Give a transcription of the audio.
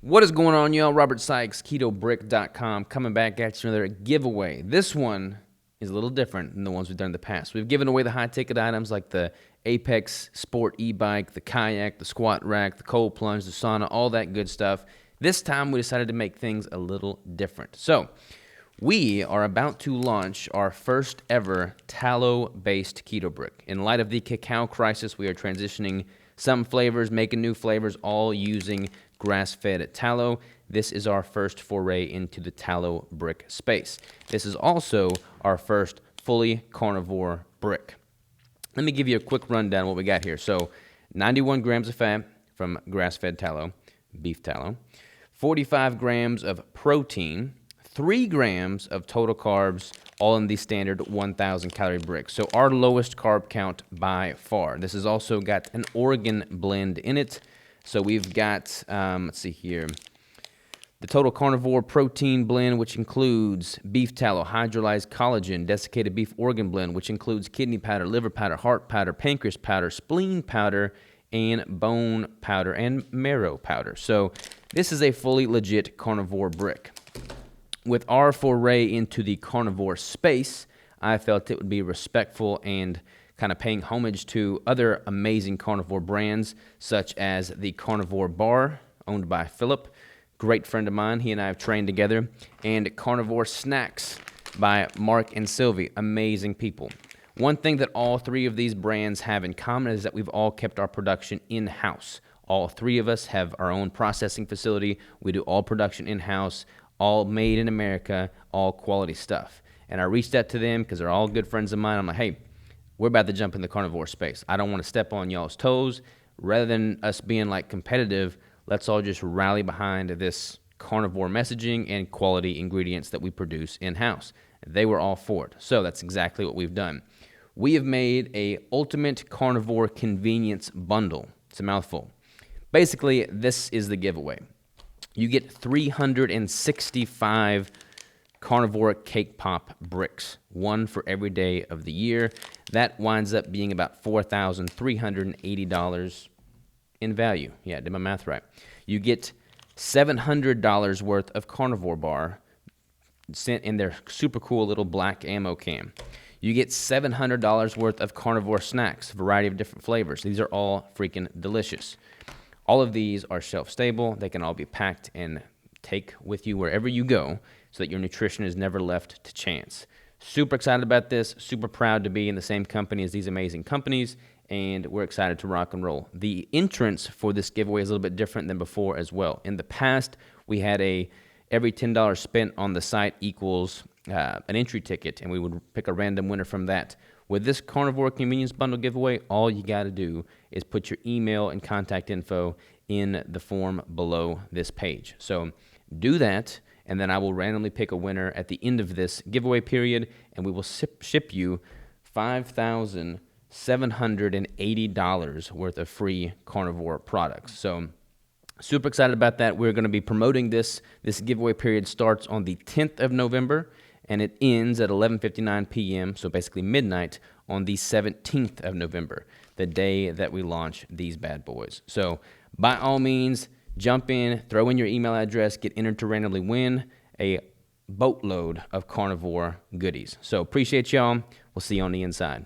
What is going on, y'all? Robert Sykes, KetoBrick.com, coming back at you another giveaway. This one is a little different than the ones we've done in the past. We've given away the high-ticket items like the Apex Sport e-bike, the kayak, the squat rack, the cold plunge, the sauna, all that good stuff. This time, we decided to make things a little different. So, we are about to launch our first ever tallow-based keto brick. In light of the cacao crisis, we are transitioning some flavors, making new flavors, all using grass-fed tallow. This is our first foray into the tallow brick space. This is also our first fully carnivore brick. Let me give you a quick rundown of what we got here. So 91 grams of fat from grass-fed tallow, beef tallow, 45 grams of protein, 3 grams of total carbs, all in the standard 1,000 calorie brick. So our lowest carb count by far. This has also got an organ blend in it. So we've got, let's see here, the total carnivore protein blend, which includes beef tallow, hydrolyzed collagen, desiccated beef organ blend, which includes kidney powder, liver powder, heart powder, pancreas powder, spleen powder, and bone powder, and marrow powder. So this is a fully legit carnivore brick. With our foray into the carnivore space, I felt it would be respectful and kind of paying homage to other amazing carnivore brands, such as the Carnivore Bar, owned by Philip, great friend of mine. He and I have trained together, and Carnivore Snacks by Mark and Sylvie, amazing people. One thing that all three of these brands have in common is that we've all kept our production in-house. All three of us have our own processing facility. We do all production in-house, all made in America, all quality stuff. And I reached out to them because they're all good friends of mine. I'm like, hey, we're about to jump in the carnivore space. I don't want to step on y'all's toes. Rather than us being like competitive, let's all just rally behind this carnivore messaging and quality ingredients that we produce in-house. They were all for it. So that's exactly what we've done. We have made a ultimate carnivore convenience bundle. It's a mouthful. Basically, this is the giveaway. You get 365 carnivore cake pop bricks, one for every day of the year. That winds up being about $4,380 in value. Yeah, I did my math right. You get $700 worth of Carnivore Bar sent in their super cool little black ammo can. You get $700 worth of Carnivore Snacks, a variety of different flavors. These are all freaking delicious. All of these are shelf-stable. They can all be packed and take with you wherever you go so that your nutrition is never left to chance. Super excited about this. Super proud to be in the same company as these amazing companies, and we're excited to rock and roll. The entrance for this giveaway is a little bit different than before as well. In the past, we had every $10 spent on the site equals an entry ticket, and we would pick a random winner from that. With this Carnivore Convenience Bundle giveaway, all you got to do is put your email and contact info in the form below this page. So do that, and then I will randomly pick a winner at the end of this giveaway period, and we will ship you $5,780 worth of free carnivore products. So super excited about that. We're going to be promoting this. This giveaway period starts on the 10th of November, and it ends at 11:59 p.m., so basically midnight, on the 17th of November, the day that we launch these bad boys. So by all means, jump in, throw in your email address, get entered to randomly win a boatload of carnivore goodies. So appreciate y'all. We'll see you on the inside.